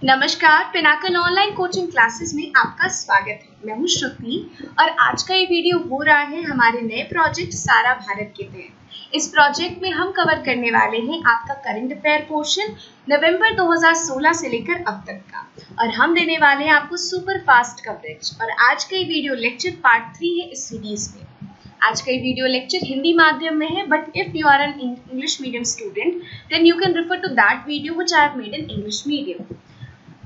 नमस्कार, Pinnacle online coaching classes में आपका स्वागत है। मैं हूं श्रुति और आज का ये वीडियो हो रहा है हमारे नए प्रोजेक्ट सारा भारत के तहत। इस प्रोजेक्ट में हम कवर करने वाले हैं आपका करंट अफेयर पोर्शन नवंबर 2016 से लेकर अब तक का, और हम देने वाले हैं आपको सुपर फास्ट कवरेज। और आज का ये वीडियो लेक्चर पार्ट 3 है इस सीरीज में। आज का ये वीडियो लेक्चर हिंदी माध्यम में है, but if you are an English medium student then you can refer to that video which I have made in English medium.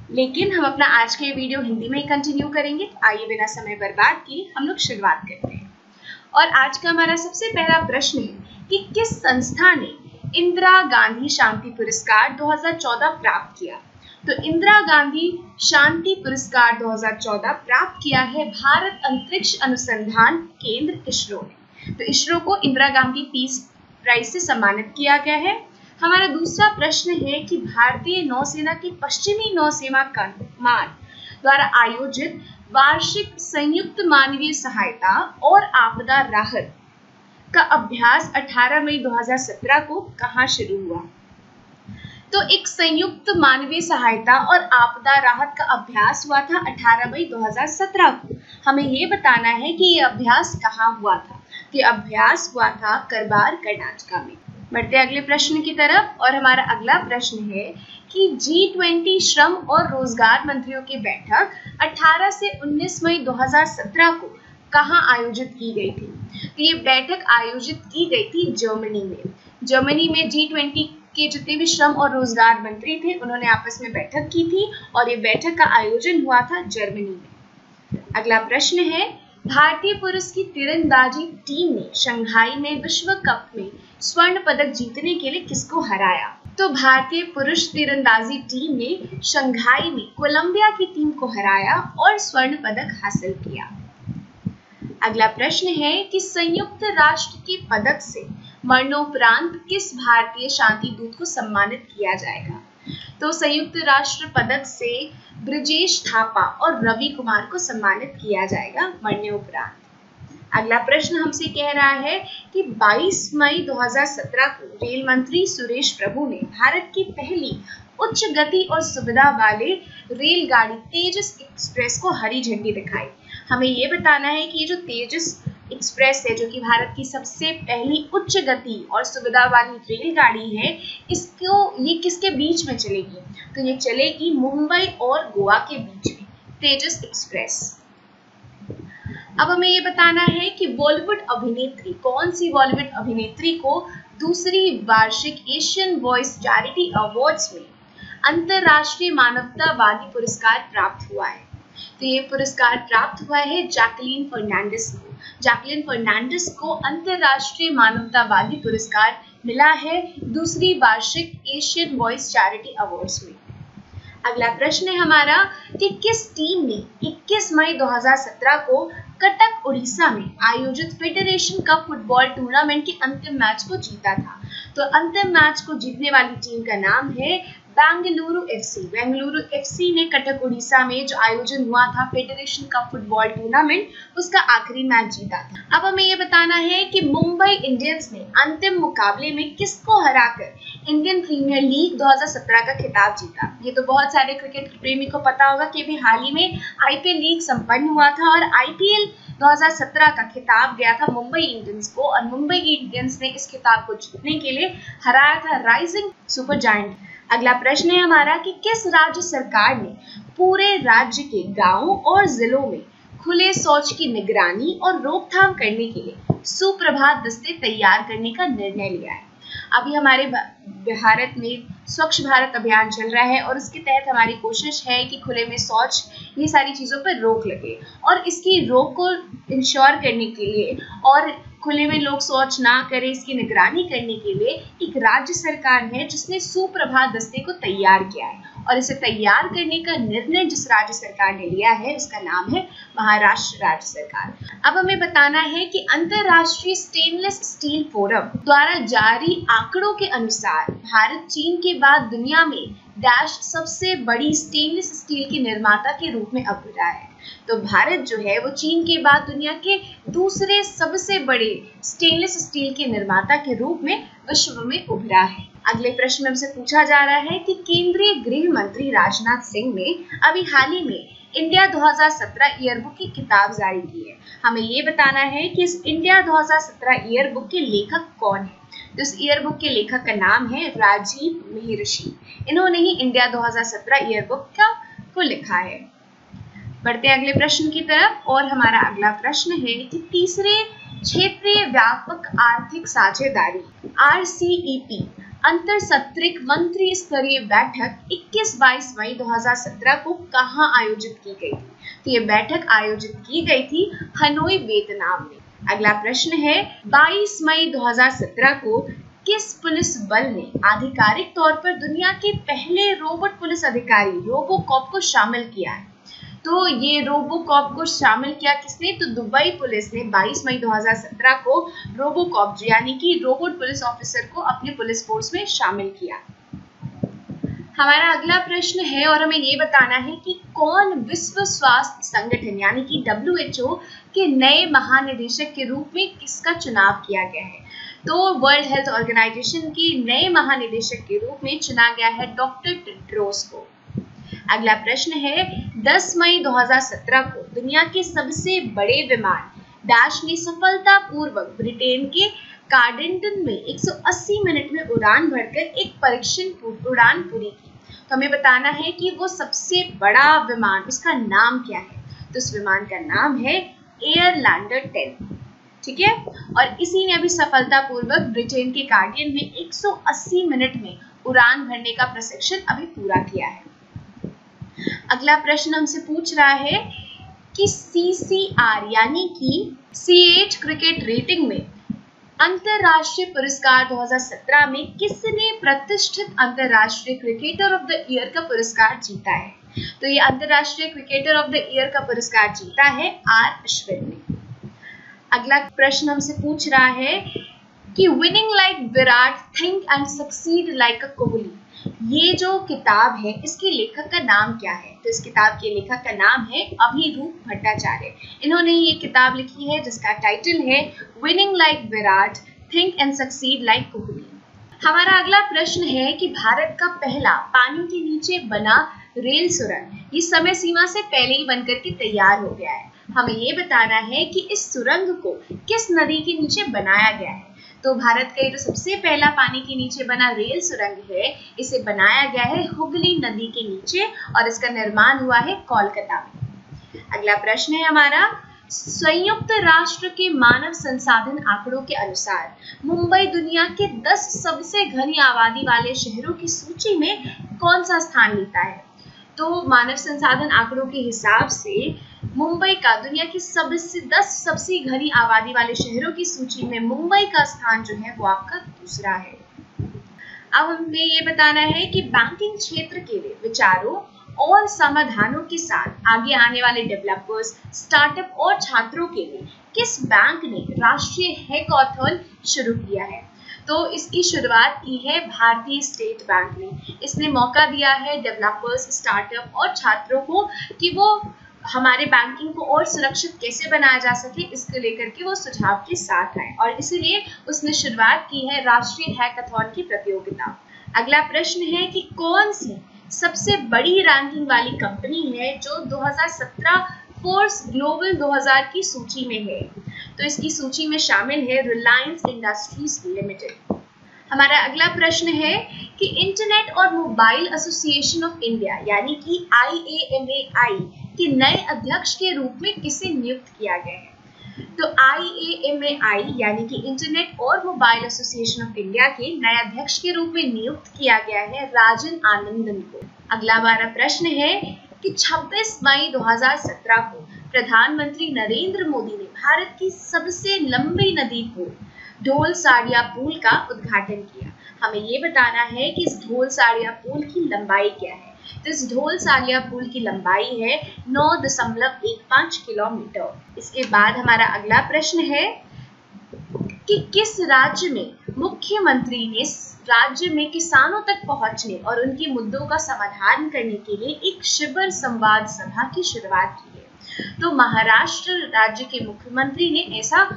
लेकिन हम अपना आज के वीडियो हिंदी में ही कंटिन्यू करेंगे। तो आइए बिना समय बर्बाद किए हम लोग शुरुआत करते हैं। और आज का हमारा सबसे पहला प्रश्न है कि किस संस्था ने इंदिरा गांधी शांति पुरस्कार 2014 प्राप्त किया। तो इंदिरा गांधी शांति पुरस्कार 2014 प्राप्त किया है भारत अंतरिक्ष अनुसंधान केंद्र इसरो ने। तो इसरो को इंदिरा गांधी पीस प्राइज से सम्मानित किया गया है। हमारा दूसरा प्रश्न है कि भारतीय नौसेना की पश्चिमी नौसेना कमान द्वारा आयोजित वार्षिक संयुक्त मानवीय सहायता और आपदा राहत का अभ्यास 18 मई 2017 को कहां शुरू हुआ। तो एक संयुक्त मानवीय सहायता और आपदा राहत का अभ्यास हुआ था 18 मई 2017 को। हमें ये बताना है कि ये अभ्यास कहाँ हुआ था। ये अभ्यास हुआ था करवार, कर्नाटका में। बढ़ते अगले प्रश्न की तरफ, और हमारा अगला प्रश्न है कि G20 श्रम और रोजगार मंत्रियों की बैठक 18 से 19 मई 2017 को कहां आयोजित की गई थी। तो ये बैठक आयोजित की गई थी जर्मनी में। जर्मनी में G20 के जितने भी श्रम और रोजगार मंत्री थे उन्होंने आपस में बैठक की थी, और ये बैठक का आयोजन हुआ था जर्मनी में। अगला प्रश्न है, भारतीय पुरुष की तीरंदाजी टीम ने शंघाई में विश्व कप में स्वर्ण पदक जीतने के लिए किसको हराया। तो भारतीय पुरुष तीरंदाजी टीम ने शंघाई में कोलंबिया की टीम को हराया और स्वर्ण पदक हासिल किया। अगला प्रश्न है कि संयुक्त राष्ट्र के पदक से मरणोपरांत किस भारतीय शांति दूत को सम्मानित किया जाएगा। तो संयुक्त राष्ट्र पदक से ब्रजेश थापा और रवि कुमार को सम्मानित किया जाएगा मरणोपरांत। अगला प्रश्न हमसे कह रहा है कि 22 मई 2017 को रेल मंत्री सुरेश प्रभु ने भारत की पहली उच्च गति और सुविधा वाले रेलगाड़ी तेजस एक्सप्रेस को हरी झंडी दिखाई। हमें ये बताना है कि ये जो तेजस एक्सप्रेस है, जो कि भारत की सबसे पहली उच्च गति और सुविधा वाली रेलगाड़ी है, ये किसके बीच में चलेगी। तो ये चलेगी मुंबई और गोवा के बीच में, तेजस एक्सप्रेस। अब हमें ये बताना है कि बॉलीवुड अभिनेत्री, कौन सी बॉलीवुड अभिनेत्री को दूसरी वार्षिक एशियन वॉइस चैरिटी अवार्ड्स में अंतरराष्ट्रीय मानवतावादी पुरस्कार प्राप्त हुआ है। तो ये पुरस्कार प्राप्त हुआ है जैकलीन फर्नांडिस को। जैकलीन फर्नांडिस को अंतरराष्ट्रीय मानवतावादी पुरस्कार मिला है दूसरी वार्षिक एशियन वॉइस चैरिटी अवार्ड्स में। अगला प्रश्न है हमारा कि किस टीम ने 21 मई 2017 को कटक उड़ीसा में आयोजित फेडरेशन कप फुटबॉल टूर्नामेंट के अंतिम मैच को जीता था। तो अंतिम मैच को जीतने वाली टीम का नाम है बेंगलुरु एफसी। बेंगलुरु एफसी ने कटक उड़ीसा में जो आयोजन हुआ था फेडरेशन कप फुटबॉल टूर्नामेंट, उसका आखिरी मैच जीता था। अब हमें ये बताना है कि मुंबई इंडियंस ने अंतिम मुकाबले में किसको हराकर इंडियन प्रीमियर लीग 2017 का खिताब जीता। ये तो बहुत सारे क्रिकेट प्रेमी को पता होगा कि अभी हाल ही में आईपीएल लीग संपन्न हुआ था, और आईपीएल 2017 का खिताब गया था मुंबई इंडियंस को, और मुंबई इंडियंस ने इस खिताब को जीतने के लिए हराया था राइजिंग सुपर जायंट। अगला प्रश्न है हमारा कि किस राज्य सरकार ने पूरे राज्य के गांवों और जिलों में खुले शौच की निगरानी और रोकथाम करने के लिए सुप्रभात दस्ते तैयार करने का निर्णय लिया है। अभी हमारे भारत में स्वच्छ भारत अभियान चल रहा है, और उसके तहत हमारी कोशिश है कि खुले में शौच, ये सारी चीज़ों पर रोक लगे, और इसकी रोक को इंश्योर करने के लिए और खुले में लोग शौच ना करें, इसकी निगरानी करने के लिए एक राज्य सरकार है जिसने सुप्रभात दस्ते को तैयार किया है, और इसे तैयार करने का निर्णय जिस राज्य सरकार ने लिया है उसका नाम है महाराष्ट्र राज्य सरकार। अब हमें बताना है कि अंतरराष्ट्रीय स्टेनलेस स्टील फोरम द्वारा जारी आंकड़ों के अनुसार भारत चीन के बाद दुनिया में डैश सबसे बड़ी स्टेनलेस स्टील के निर्माता के रूप में उभरा है। तो भारत जो है वो चीन के बाद दुनिया के दूसरे सबसे बड़े स्टेनलेस स्टील के निर्माता के रूप में विश्व में उभरा है। अगले प्रश्न में हमसे पूछा जा रहा है कि केंद्रीय गृह मंत्री राजनाथ सिंह ने अभी हाल ही में इंडिया 2017 ईयरबुक की किताब जारी की है। हमें ये बताना है कि इस इंडिया 2017 ईयरबुक के लेखक कौन है। तो इस ईयरबुक के लेखक का नाम है राजीव महर्षि। इन्होंने ही इंडिया 2017 ईयरबुक को लिखा है। बढ़ते हैं अगले प्रश्न की तरफ और हमारा अगला प्रश्न है कि तीसरे क्षेत्रीय व्यापक आर्थिक साझेदारी RCEP अंतर सत्रिक मंत्री स्तरीय बैठक 21-22 मई 2017 को कहां आयोजित की गई थी। तो ये बैठक आयोजित की गई थी हनोई वियतनाम में। अगला प्रश्न है 22 मई 2017 को किस पुलिस बल ने आधिकारिक तौर पर दुनिया के पहले रोबोट पुलिस अधिकारी रोबोकॉप को शामिल किया है। तो ये रोबोकॉप को शामिल किया किसने, तो दुबई पुलिस ने 22 मई 2017 को रोबोकॉप यानी कि रोबोट पुलिस ऑफिसर को अपने पुलिस फोर्स में शामिल किया। हमारा अगला प्रश्न है और हमें ये बताना है कि कौन विश्व स्वास्थ्य संगठन यानी कि WHO के नए महानिदेशक के रूप में किसका चुनाव किया गया है। तो वर्ल्ड हेल्थ ऑर्गेनाइजेशन के नए महानिदेशक के रूप में चुना गया है डॉक्टर टेड्रोस को। अगला प्रश्न है 10 मई 2017 को दुनिया के सबसे बड़े विमान डैश ने सफलतापूर्वक ब्रिटेन के कार्डिंगटन में 180 मिनट में उड़ान भरकर एक परीक्षण उड़ान पूरी की। तो हमें बताना है कि वो सबसे बड़ा विमान उसका नाम क्या है। तो उस विमान का नाम है एयरलैंडर 10। ठीक है, और इसी ने अभी सफलतापूर्वक ब्रिटेन के कार्डियन में 180 मिनट में उड़ान भरने का प्रशिक्षण अभी पूरा किया है। अगला प्रश्न हमसे पूछ रहा है कि CCR यानी कि C8 क्रिकेट रेटिंग में अंतरराष्ट्रीय पुरस्कार 2017 में किसने प्रतिष्ठित अंतरराष्ट्रीय क्रिकेटर ऑफ द ईयर का पुरस्कार जीता है। तो ये अंतरराष्ट्रीय क्रिकेटर ऑफ द ईयर का पुरस्कार जीता है R अश्विन ने। अगला प्रश्न हमसे पूछ रहा है कि winning like Virat think and succeed like अ कोहली, ये जो किताब है इसके लेखक का नाम क्या है। तो इस किताब के लेखक का नाम है अभिरूप भट्टाचार्य। इन्होंने ये किताब लिखी है जिसका टाइटल है winning like Virat think and succeed like Kohli. हमारा अगला प्रश्न है कि भारत का पहला पानी के नीचे बना रेल सुरंग ये समय सीमा से पहले ही बनकर के तैयार हो गया है। हमें ये बताना है कि इस सुरंग को किस नदी के नीचे बनाया गया है। तो भारत का ये जो सबसे पहला पानी के नीचे बना रेल सुरंग है इसे बनाया गया है हुगली नदी के नीचे और इसका निर्माण हुआ है कोलकाता में। अगला प्रश्न है हमारा संयुक्त राष्ट्र के मानव संसाधन आंकड़ों के अनुसार मुंबई दुनिया के 10 सबसे घनी आबादी वाले शहरों की सूची में कौन सा स्थान लेता है। तो मानव संसाधन आंकड़ों के हिसाब से मुंबई का दुनिया की 10 सबसे घनी आबादी वाले शहरों की सूची में मुंबई का स्थान जो है वो आपका दूसरा है। अब हमें ये बताना है कि बैंकिंग क्षेत्र के लिए विचारों और समाधानों के साथ आगे आने वाले डेवलपर्स, स्टार्टअप और छात्रों के लिए किस बैंक ने राष्ट्रीय हैकाथॉन शुरू किया है। तो इसकी शुरुआत की है भारतीय स्टेट बैंक ने। इसने मौका दिया है डेवलपर्स, स्टार्टअप और छात्रों को कि वो हमारे बैंकिंग को और सुरक्षित कैसे बनाया जा सके इसको लेकर के वो सुझाव के साथ आए और इसीलिए उसने शुरुआत की है राष्ट्रीय हैकाथॉन की प्रतियोगिता। अगला प्रश्न है कि कौन सी सबसे बड़ी रैंकिंग वाली कंपनी है जो 2017 फोर्ब्स ग्लोबल 2000 की सूची में है। तो इसकी सूची में शामिल है रिलायंस इंडस्ट्रीज लिमिटेड। हमारा अगला प्रश्न है कि इंटरनेट और मोबाइल एसोसिएशन ऑफ इंडिया यानी कि IAMAI के नए अध्यक्ष के रूप में किसे नियुक्त किया गया है। तो IAMAI यानी कि इंटरनेट और मोबाइल एसोसिएशन ऑफ इंडिया के नए अध्यक्ष के रूप में नियुक्त किया गया है राजन आनंदन को। अगला हमारा प्रश्न है कि 26 मई 2017 को प्रधानमंत्री नरेंद्र मोदी ने भारत की सबसे लंबी नदी को ढोल साड़िया पुल का उद्घाटन किया। हमें ये बताना है कि इस ढोल साड़िया पुल की लंबाई क्या है। तो इस ढोल साड़िया पुल की लंबाई है 9.15 किलोमीटर। इसके बाद हमारा अगला प्रश्न है कि किस राज्य में मुख्यमंत्री ने राज्य में किसानों तक पहुंचने और उनके मुद्दों का समाधान करने के लिए एक शिविर संवाद सभा की शुरुआत की है। तो महाराष्ट्र राज्य के मुख्यमंत्री ने ऐसा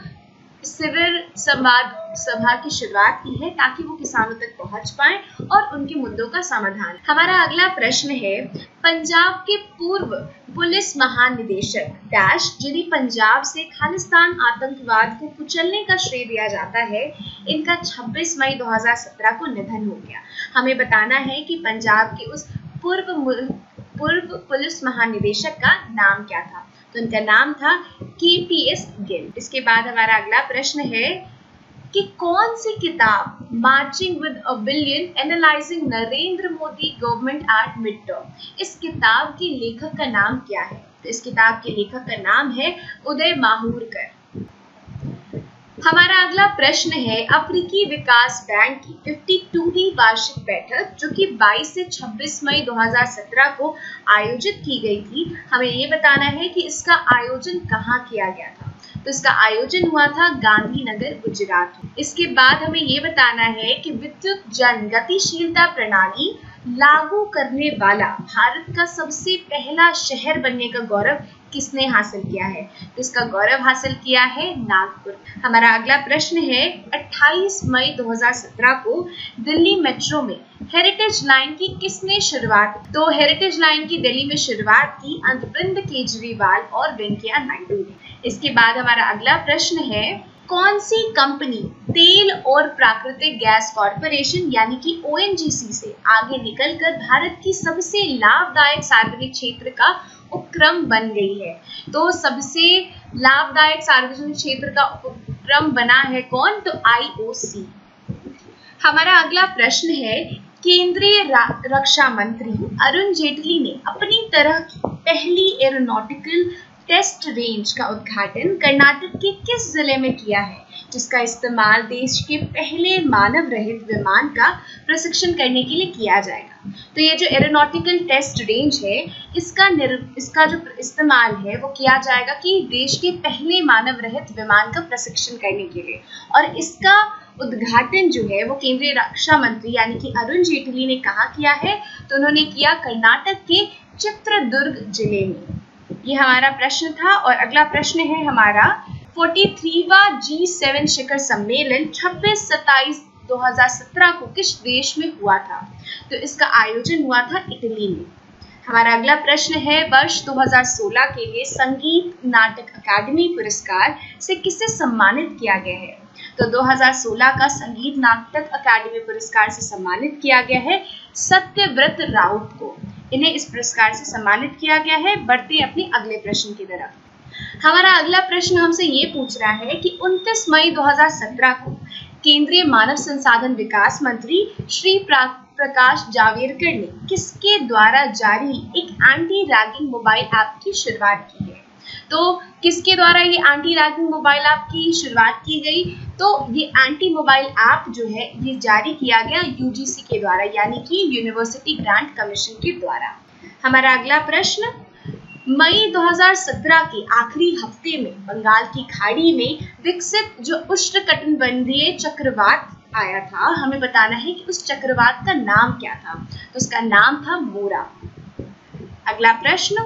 सिविल संवाद सभा की शुरुआत की है ताकि वो किसानों तक पहुंच पाए और उनके मुद्दों का समाधान। हमारा अगला प्रश्न है, पंजाब के पूर्व पुलिस महानिदेशक डैश जिन्हें पंजाब से खालिस्तान आतंकवाद को कुचलने का श्रेय दिया जाता है, इनका 26 मई 2017 को निधन हो गया। हमें बताना है कि पंजाब के उस पूर्व पुलिस महानिदेशक का नाम क्या था। तो उनका नाम था KPS गिल। इसके बाद हमारा अगला प्रश्न है कि कौन सी किताब marching with a billion analysing Narendra Modi government at mid term, इस किताब के लेखक का नाम क्या है? तो इस किताब के लेखक का नाम है उदय माहूरकर। हमारा अगला प्रश्न है, अफ्रीकी विकास बैंक की 52वीं वार्षिक बैठक जो कि 22 से 26 मई 2017 को आयोजित की गई थी, हमें ये बताना है कि इसका आयोजन कहाँ किया गया था। तो इसका आयोजन हुआ था गांधीनगर, गुजरात। इसके बाद हमें ये बताना है कि विद्युत जन गतिशीलता प्रणाली लागू करने वाला भारत का सबसे पहला शहर बनने का गौरव किसने हासिल किया है? तो इसका गौरव हासिल किया है नागपुर। हमारा अगला प्रश्न है, 28 मई 2017 को दिल्ली मेट्रो में हेरिटेज लाइन की किसने शुरुआत? तो हेरिटेज लाइन की दिल्ली में शुरुआत की अरविंद केजरीवाल और वेंकैया नायडू ने। इसके बाद हमारा अगला प्रश्न है, कौन सी कंपनी तेल और प्राकृतिक गैस कॉरपोरेशन यानी कि ONGC से आगे निकलकर भारत की सबसे लाभदायक सार्वजनिक क्षेत्र का उपक्रम बन गई है? तो सबसे लाभदायक सार्वजनिक क्षेत्र का उपक्रम बना है कौन? तो IOC। हमारा अगला प्रश्न है, केंद्रीय रक्षा मंत्री अरुण जेटली ने अपनी तरह की पहली एरोनॉटिकल टेस्ट रेंज का उद्घाटन कर्नाटक के किस जिले में किया है, जिसका इस्तेमाल देश के पहले मानव रहित विमान का प्रशिक्षण करने के लिए किया जाएगा? तो ये जो एरोनॉटिकल टेस्ट रेंज है, इसका जो इस्तेमाल है वो किया जाएगा कि देश के पहले मानव रहित विमान का प्रशिक्षण करने के लिए, और इसका उद्घाटन जो है वो केंद्रीय रक्षा मंत्री यानी कि अरुण जेटली ने कहाँ किया है? तो उन्होंने किया कर्नाटक के चित्रदुर्ग जिले में। ये हमारा प्रश्न था। और अगला प्रश्न है हमारा, 43वां G7 शिखर सम्मेलन 26-27-2017 को किस देश में हुआ था? तो इसका आयोजन हुआ था इटली में। हमारा अगला प्रश्न है, वर्ष 2016 के लिए संगीत नाटक अकादमी पुरस्कार से किसे सम्मानित किया गया है? तो 2016 का संगीत नाटक अकादमी पुरस्कार से सम्मानित किया गया है सत्यव्रत राउत को। इन्हें इस पुरस्कार से सम्मानित किया गया है। बढ़ते अपने अगले प्रश्न की तरफ। हमारा अगला प्रश्न हमसे ये पूछ रहा है कि 29 मई 2017 को केंद्रीय मानव संसाधन विकास मंत्री श्री प्रकाश जावड़ेकर ने किसके द्वारा जारी एक एंटी रैगिंग मोबाइल ऐप की शुरुआत की है? तो किसके द्वारा ये एंटी रैगिंग मोबाइल ऐप की शुरुआत की गई? तो ये एंटी मोबाइल ऐप जो है ये जारी किया गया UGC के द्वारा यानी कि यूनिवर्सिटी ग्रांट कमीशन के द्वारा। हमारा अगला प्रश्न, मई 2017 के आखिरी हफ्ते में बंगाल की खाड़ी में विकसित जो उष्णकटिबंधीय चक्रवात आया था, हमें बताना है कि उस चक्रवात का नाम क्या था? तो उसका नाम था मोरा। अगला प्रश्न,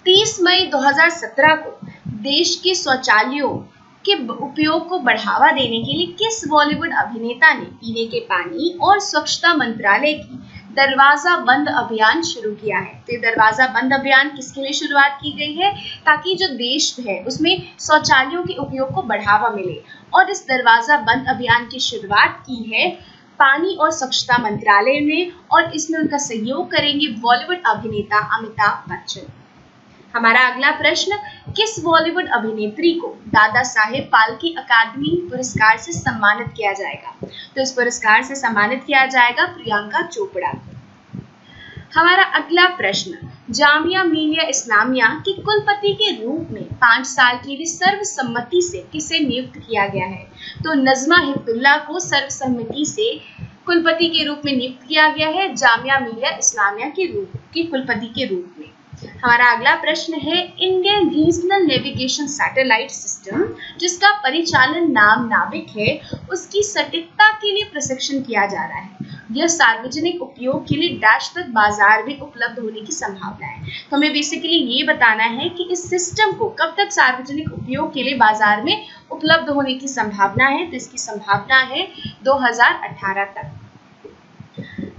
30 मई 2017 को देश के शौचालयों के उपयोग को बढ़ावा देने के लिए किस बॉलीवुड अभिनेता ने पीने के पानी और स्वच्छता मंत्रालय की दरवाजा बंद अभियान शुरू किया है? तो दरवाजा बंद अभियान किसके लिए शुरुआत की गई है? ताकि जो देश है उसमें शौचालयों के उपयोग को बढ़ावा मिले, और इस दरवाजा बंद अभियान की शुरुआत की है पानी और स्वच्छता मंत्रालय ने, और इसमें उनका सहयोग करेंगे बॉलीवुड अभिनेता अमिताभ बच्चन। हमारा अगला प्रश्न, किस बॉलीवुड अभिनेत्री को दादा साहेब फाल्के अकादमी पुरस्कार से सम्मानित किया जाएगा? तो इस पुरस्कार से सम्मानित किया जाएगा प्रियंका चोपड़ा। हमारा अगला प्रश्न, जामिया मिलिया इस्लामिया के कुलपति के रूप में 5 साल के लिए सर्वसम्मति से किसे नियुक्त किया गया है? तो नजमा हिब्बुल्लाह को सर्वसम्मति से कुलपति के रूप में नियुक्त किया गया है जामिया मिलिया इस्लामिया के कुलपति के रूप में। हमारा अगला प्रश्न है, Indian regional navigation satellite system जिसका परिचालन नाम नाविक है, उसकी सटीकता के लिए प्रशिक्षण किया जा रहा है। यह सार्वजनिक उपयोग के लिए डैश तक बाजार में उपलब्ध होने की संभावना है। तो हमें बेसिकली ये बताना है कि इस सिस्टम को कब तक सार्वजनिक उपयोग के लिए बाजार में उपलब्ध होने की संभावना है, तो इसकी संभावना है 2018 तक।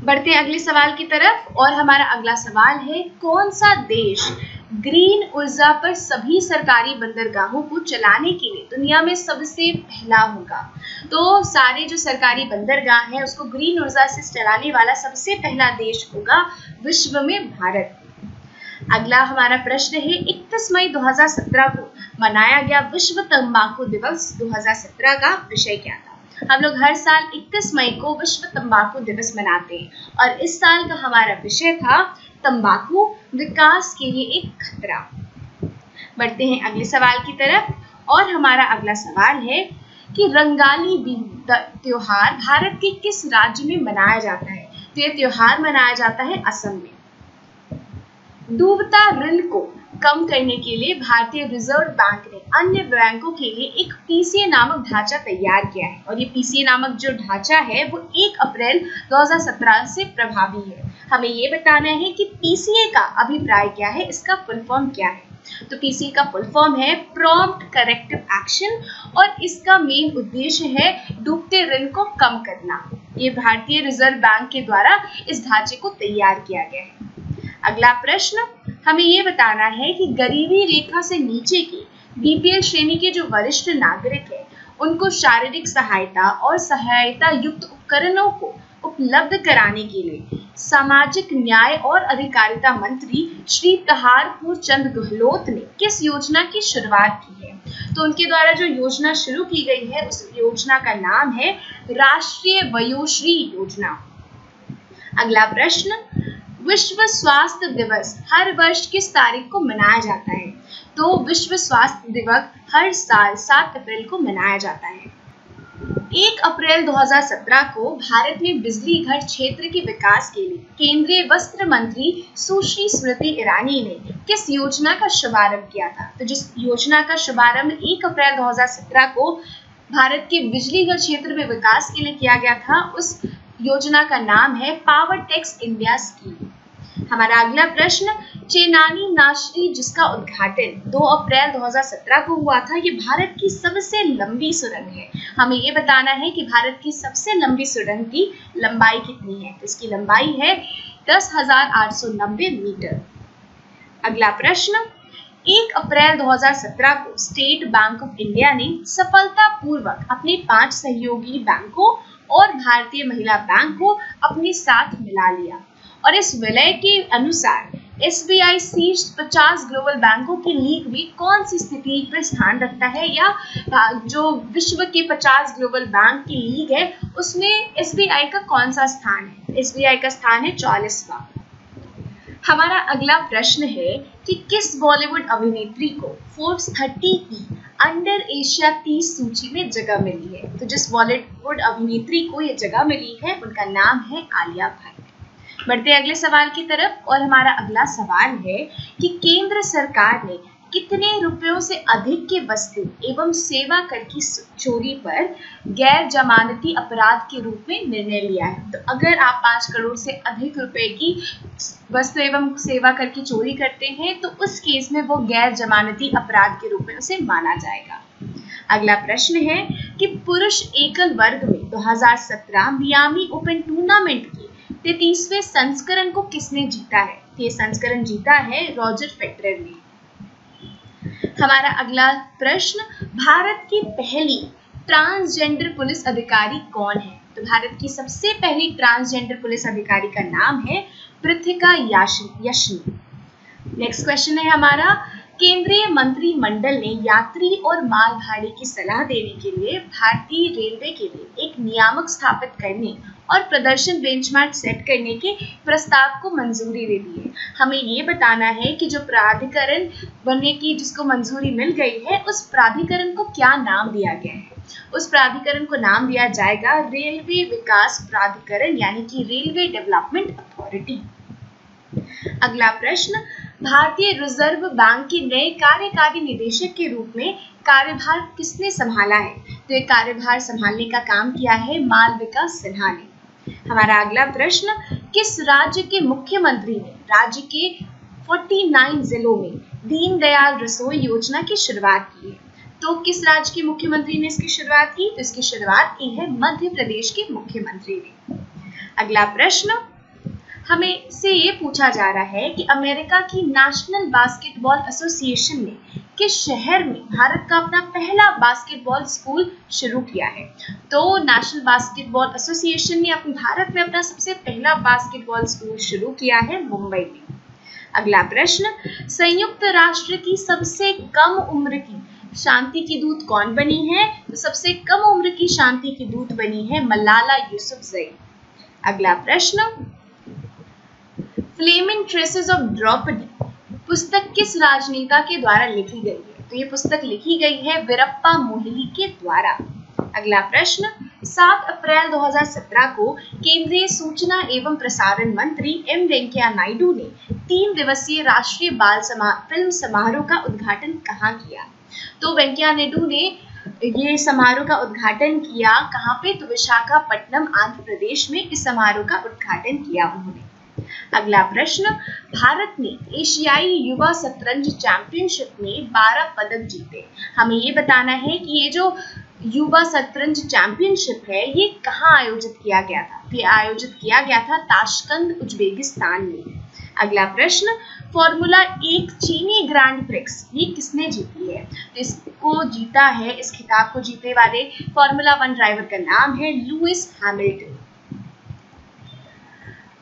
बढ़ते हैं अगले सवाल की तरफ और हमारा अगला सवाल है, कौन सा देश ग्रीन ऊर्जा पर सभी सरकारी बंदरगाहों को चलाने के लिए दुनिया में सबसे पहला होगा? तो सारे जो सरकारी बंदरगाह हैं उसको ग्रीन ऊर्जा से चलाने वाला सबसे पहला देश होगा विश्व में भारत। अगला हमारा प्रश्न है, 31 मई 2017 को मनाया गया विश्व तंबाकू दिवस 2017 का विषय क्या था? हम लोग हर साल 31 मई को विश्व तंबाकू दिवस मनाते हैं और इस साल का हमारा विषय था तंबाकू विकास के लिए एक खतरा। बढ़ते हैं अगले सवाल की तरफ और हमारा अगला सवाल है कि रंगाली बिहू त्योहार भारत के किस राज्य में मनाया जाता है? तो ये त्योहार मनाया जाता है असम में। डूबता ऋण को कम करने के लिए भारतीय रिजर्व बैंक ने अन्य बैंकों के लिए एक पीसीए नामक ढांचा तैयार किया है और ये पीसीए नामक जो ढांचा है वो 1 अप्रैल 2017 से प्रभावी है। हमें ये बताना है कि पीसीए का अभिप्राय क्या है, इसका फुल फॉर्म क्या है? तो पीसीए का फुल फॉर्म है प्रॉम्प्ट करेक्टिव एक्शन और इसका मेन उद्देश्य है डूबते ऋण को कम करना। ये भारतीय रिजर्व बैंक के द्वारा इस ढांचे को तैयार किया गया है। अगला प्रश्न हमें ये बताना है कि गरीबी रेखा से नीचे की बीपीएल श्रेणी के जो वरिष्ठ नागरिक हैं उनको शारीरिक सहायता और सहायता युक्त उपकरणों को उपलब्ध कराने के लिए सामाजिक न्याय और अधिकारिता मंत्री श्री कहारपुर चंद गहलोत ने किस योजना की शुरुआत की है? तो उनके द्वारा जो योजना शुरू की गई है उस योजना का नाम है राष्ट्रीय वयोश्री योजना। अगला प्रश्न, विश्व स्वास्थ्य दिवस हर वर्ष किस तारीख को मनाया जाता है? तो विश्व स्वास्थ्य दिवस हर साल 7 अप्रैल को मनाया जाता है। 1 अप्रैल 2017 को भारत में बिजली घर क्षेत्र के विकास के लिए केंद्रीय वस्त्र मंत्री सुश्री स्मृति ईरानी ने किस योजना का शुभारंभ किया था? तो जिस योजना का शुभारंभ 1 अप्रैल 2017 को भारत के बिजली घर क्षेत्र में विकास के लिए किया गया था, उस योजना का नाम है पावर टेक्स इंडिया स्कीम। हमारा अगला प्रश्न, चेनानी नाशरी जिसका उद्घाटन 2 अप्रैल 2017 को हुआ था, ये भारत की सबसे लंबी सुरंग है। हमें ये बताना है कि भारत की सबसे लंबी सुरंग की लंबाई कितनी है? इसकी लंबाई है 10,890 मीटर। अगला प्रश्न, 1 अप्रैल 2017 को स्टेट बैंक ऑफ इंडिया ने सफलतापूर्वक अपने 5 सहयोगी बैंकों और भारतीय महिला बैंक को अपने साथ मिला लिया और इस विलय के अनुसार एसबीआई शीर्ष 50 ग्लोबल बैंकों की लीग में कौन सी स्थिति पर स्थान रखता है, या जो विश्व के 50 ग्लोबल बैंक की लीग है उसमें एसबीआई का कौन सा स्थान है? एसबीआई का स्थान है 44वां। हमारा अगला प्रश्न है कि किस बॉलीवुड अभिनेत्री को फोर्ब्स 30 की अंडर एशिया 30 सूची में जगह मिली है? तो जिस बॉलीवुड अभिनेत्री को ये जगह मिली है उनका नाम है आलिया भट्ट। बढ़ते अगले सवाल की तरफ और हमारा अगला सवाल है कि केंद्र सरकार ने कितने रुपयों से अधिक के वस्तु एवं सेवा कर की चोरी पर गैर जमानती अपराध के रूप में निर्णय लिया है? तो अगर आप 5 करोड़ से अधिक रुपए की वस्तु एवं सेवा कर की चोरी करते हैं तो उस केस में वो गैर जमानती अपराध के रूप में उसे माना जाएगा। अगला प्रश्न है कि पुरुष एकल वर्ग में 2017 मियामी ओपन टूर्नामेंट के 33वें संस्करण को किसने जीता है? ये संस्करण जीता है रॉजर फेडरर ने। हमारा अगला प्रश्न, भारत की पहली ट्रांसजेंडर पुलिस अधिकारी कौन है? तो भारत की सबसे पहली ट्रांसजेंडर पुलिस अधिकारी का नाम है पृथिका यशनी। नेक्स्ट क्वेश्चन है हमारा, केंद्रीय मंत्रिमंडल ने यात्री और माल भाड़े की सलाह देने के लिए भारतीय रेलवे के लिए एक नियामक स्थापित करने और प्रदर्शन बेंचमार्क सेट करने के प्रस्ताव को मंजूरी दे दी है। हमें ये बताना है कि जो प्राधिकरण बनने की जिसको मंजूरी मिल गई है उस प्राधिकरण को क्या नाम दिया गया है? उस प्राधिकरण को नाम दिया जाएगा रेलवे विकास प्राधिकरण यानी कि रेलवे डेवलपमेंट अथॉरिटी। अगला प्रश्न, भारतीय रिजर्व बैंक के नए कार्यकारी निदेशक के रूप में कार्यभार किसने संभाला है? तो ये कार्यभार संभालने का काम किया है मालविका सिन्हा ने। हमारा अगला प्रश्न, किस राज्य के मुख्यमंत्री ने राज्य के 49 जिलों में दीनदयाल रसोई योजना की शुरुआत की है? तो किस राज्य के मुख्यमंत्री ने इसकी शुरुआत की? तो इसकी शुरुआत की है मध्य प्रदेश के मुख्यमंत्री ने। अगला प्रश्न हमें से ये पूछा जा रहा है कि अमेरिका की नेशनल बास्केटबॉल एसोसिएशन ने किस शहर में भारत का अपना पहला बास्केटबॉल स्कूल शुरू किया है? तो नेशनल बास्केटबॉल एसोसिएशन ने अपने भारत में अपना सबसे पहला बास्केटबॉल स्कूल शुरू किया है मुंबई में। अगला प्रश्न संयुक्त राष्ट्र की सबसे कम उम्र की शांति की दूत कौन बनी है? तो सबसे कम उम्र की शांति की दूत बनी है मलाला यूसुफजई। अगला प्रश्न फ्लेमिंग ट्रेसेस ऑफ द्रौपदी पुस्तक किस राजनेता के द्वारा लिखी गई है? तो ये पुस्तक लिखी गई है वीरप्पा मोइली के द्वारा। अगला प्रश्न 7 अप्रैल 2017 को केंद्रीय सूचना एवं प्रसारण मंत्री एम वेंकैया नायडू ने 3 दिवसीय राष्ट्रीय बाल फिल्म समारोह का उद्घाटन कहाँ किया? तो वेंकैया नायडू ने ये समारोह का उद्घाटन किया कहाँ पे? तो विशाखापट्टनम आंध्र प्रदेश में इस समारोह का उद्घाटन किया उन्होंने। अगला प्रश्न भारत ने एशियाई युवा शतरंज चैंपियनशिप में 12 पदक जीते। हमें ये बताना है कि ये जो युवा शतरंज चैंपियनशिप है ये कहाँ आयोजित किया गया था? ये आयोजित किया गया था ताशकंद उज्बेकिस्तान में। अगला प्रश्न फॉर्मूला 1 चीनी ग्रैंड प्रिक्स ये किसने जीती है? तो इसको जीता है, इस खिताब को जीतने वाले फॉर्मूला 1 ड्राइवर का नाम है लुइस हैमिल्टन।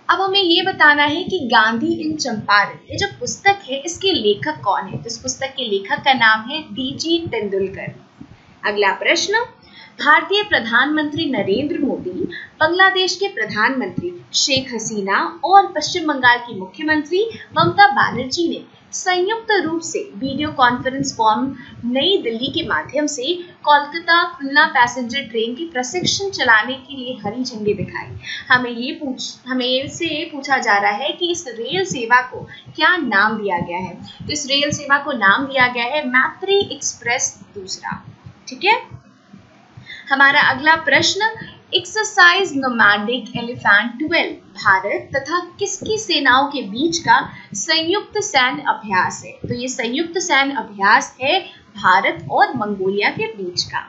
अब हमें ये बताना है कि गांधी इन चंपारण ये जो पुस्तक है इसके लेखक कौन है? तो इस पुस्तक के लेखक का नाम है डीजी तेंदुलकर। अगला प्रश्न भारतीय प्रधानमंत्री नरेंद्र मोदी, बांग्लादेश के प्रधानमंत्री शेख हसीना और पश्चिम बंगाल की मुख्यमंत्री ममता बनर्जी ने संयुक्त रूप से वीडियो कॉन्फ्रेंस फॉर्म नई दिल्ली के माध्यम से कोलकाता खुलना पैसेंजर ट्रेन की प्रशिक्षण चलाने के लिए हरी झंडी दिखाई। हमें से ये पूछा जा रहा है कि इस रेल सेवा को क्या नाम दिया गया है? तो इस रेल सेवा को नाम दिया गया है मैत्री एक्सप्रेस दूसरा। ठीक है। हमारा अगला प्रश्न एक्सरसाइज नोमैडिक एलिफेंट 12 भारत तथा किसकी सेनाओं के बीच का संयुक्त सैन्य अभ्यास है? तो ये संयुक्त सैन्य अभ्यास है भारत और मंगोलिया के बीच का।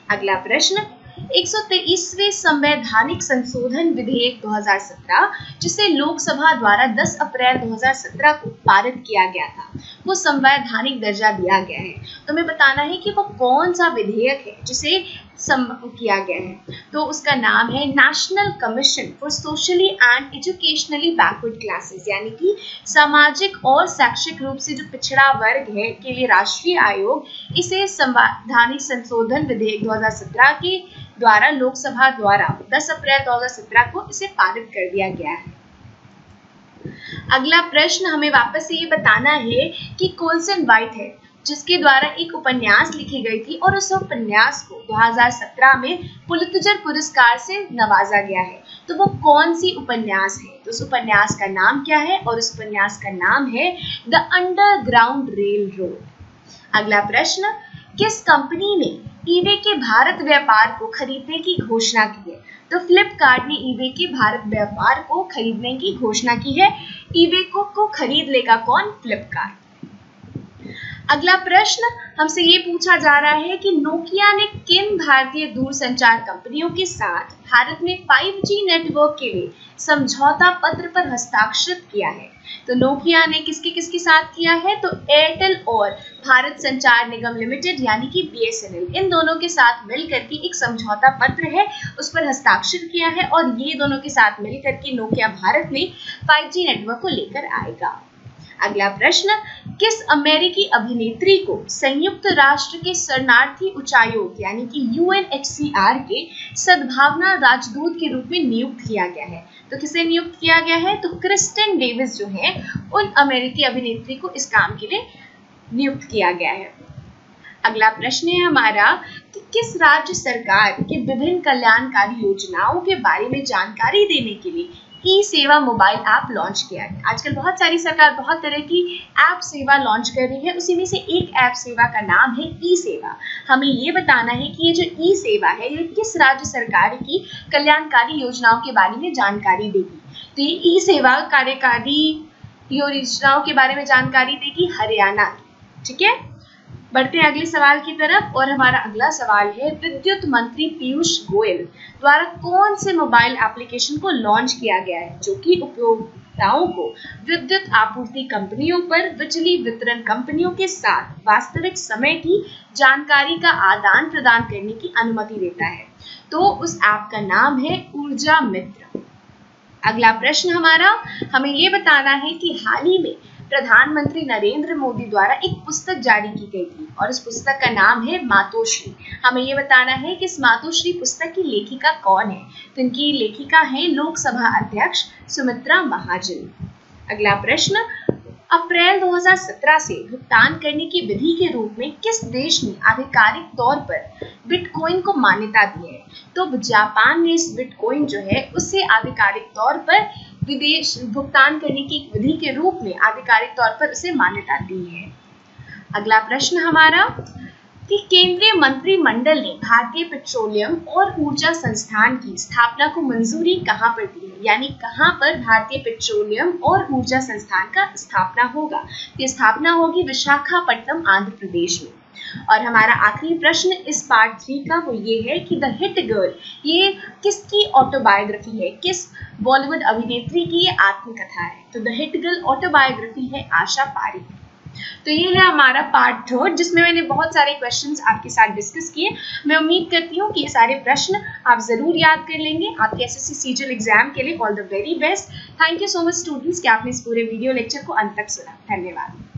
अगला प्रश्न 123वें संवैधानिक संशोधन विधेयक 2017 जिसे लोकसभा द्वारा 10 अप्रैल 2017 को पारित किया गया था वो संवैधानिक दर्जा दिया गया है। तो हमें बताना है कि वो कौन सा विधेयक है जिसे किया गया है। तो उसका नाम है national commission for socially and educationally backward classes, यानी कि सामाजिक और शैक्षिक रूप से जो पिछड़ा वर्ग है के लिए राष्ट्रीय आयोग। इसे संवैधानिक संशोधन विधेयक 2017 के द्वारा लोकसभा द्वारा 10 अप्रैल 2017 को इसे पारित कर दिया गया है। अगला प्रश्न हमें वापस से ये बताना है कि कोल्सन व्हाइटहेड जिसके द्वारा एक उपन्यास लिखी गई थी और उस उपन्यास को 2017 में पुलित्जर पुरस्कार से नवाजा गया है। तो वो कौन सी उपन्यास है? तो उस उपन्यास का नाम क्या है? और उस उपन्यास का नाम है द अंडरग्राउंड रेल रोड। अगला प्रश्न किस कंपनी ने ईबे के भारत व्यापार को खरीदने की घोषणा की है? तो फ्लिपकार्ट ने ईबे के भारत व्यापार को खरीदने की घोषणा की है। ईबे को खरीद लेगा कौन? फ्लिपकार्ट। अगला प्रश्न हमसे ये पूछा जा रहा है कि नोकिया ने किन भारतीय दूरसंचार कंपनियों के साथ भारत में 5G नेटवर्क के लिए समझौता पत्र पर हस्ताक्षर किया है? तो नोकिया ने किसके साथ किया है? तो एयरटेल और भारत संचार निगम लिमिटेड यानी कि BSNL इन दोनों के साथ मिलकर के एक समझौता पत्र है उस पर हस्ताक्षर किया है और ये दोनों के साथ मिलकर के नोकिया भारत में 5G नेटवर्क को लेकर आएगा। अगला प्रश्न किस अमेरिकी अभिनेत्री को संयुक्त राष्ट्र के शरणार्थी उच्चायोग यानी कि UNHCR के सद्भावना राजदूत के रूप में नियुक्त किया गया है? तो किसे नियुक्त किया गया है? तो क्रिस्टिन डेविस जो है उन अमेरिकी अभिनेत्री को इस काम के लिए नियुक्त किया गया है। अगला प्रश्न है हमारा कि किस राज्य सरकार के विभिन्न कल्याणकारी योजनाओं के बारे में जानकारी देने के लिए ई-सेवा मोबाइल ऐप लॉन्च किया है? आजकल बहुत सारी सरकार बहुत तरह की ऐप सेवा लॉन्च कर रही है, उसी में से एक ऐप सेवा का नाम है ई-सेवा। हमें ये बताना है कि ये जो ई-सेवा है ये किस राज्य सरकार की कल्याणकारी योजनाओं के बारे में जानकारी देगी? तो ये ई-सेवा कार्यकारी योजनाओं के बारे में जानकारी देगी हरियाणा की। ठीक है। बढ़ते हैं अगले सवाल की तरफ और हमारा अगला सवाल है, विद्युत मंत्री पीयूष गोयल द्वारा कौन से मोबाइल एप्लीकेशन को लॉन्च किया गया है जो कि उपभोक्ताओं को विद्युत आपूर्ति कंपनियों पर बिजली वितरण कंपनियों के साथ वास्तविक समय की जानकारी का आदान प्रदान करने की अनुमति देता है। तो उस ऐप का नाम है ऊर्जा मित्र। अगला प्रश्न हमारा, हमें ये बताना है कि हाल ही में प्रधानमंत्री नरेंद्र मोदी द्वारा एक पुस्तक जारी की गई थी और इस पुस्तक का नाम है मातोश्री। हमें ये बताना है कि इस मातोश्री पुस्तक की लेखिका कौन है। तो इनकी लेखिका है लोकसभा अध्यक्ष सुमित्रा महाजन। अगला प्रश्न, अप्रैल 2017 से भुगतान करने की विधि के रूप में किस देश ने आधिकारिक तौर पर बिटकॉइन को मान्यता दी है। तो जापान ने इस बिटकॉइन जो है उसे आधिकारिक तौर पर विदेश भुगतान करने की विधि के रूप में आधिकारिक तौर पर उसे मान्यता दी है। अगला प्रश्न हमारा कि केंद्रीय मंत्रिमंडल ने भारतीय पेट्रोलियम और ऊर्जा संस्थान की स्थापना को मंजूरी कहां पर दी है, यानी कहां पर भारतीय पेट्रोलियम और ऊर्जा संस्थान का स्थापना होगा। ये स्थापना होगी विशाखापट्टनम आंध्र प्रदेश में। और हमारा आखिरी प्रश्न इस पार्ट 3 का वो ये है कि द हिट गर्ल ये किसकी ऑटोबायोग्राफी है, किस बॉलीवुड अभिनेत्री की ये आत्मकथा है। तो द हिट गर्ल ऑटोबायोग्राफी है आशा पारेख। तो ये है हमारा पार्ट 3 जिसमें मैंने बहुत सारे क्वेश्चंस आपके साथ डिस्कस किए। मैं उम्मीद करती हूँ कि ये सारे प्रश्न आप जरूर याद कर लेंगे। आपके एसएससी सीजीएल एग्जाम के लिए all the very best. Thank you so much students कि आपने इस पूरे वीडियो लेक्चर को अंत तक सुना। धन्यवाद।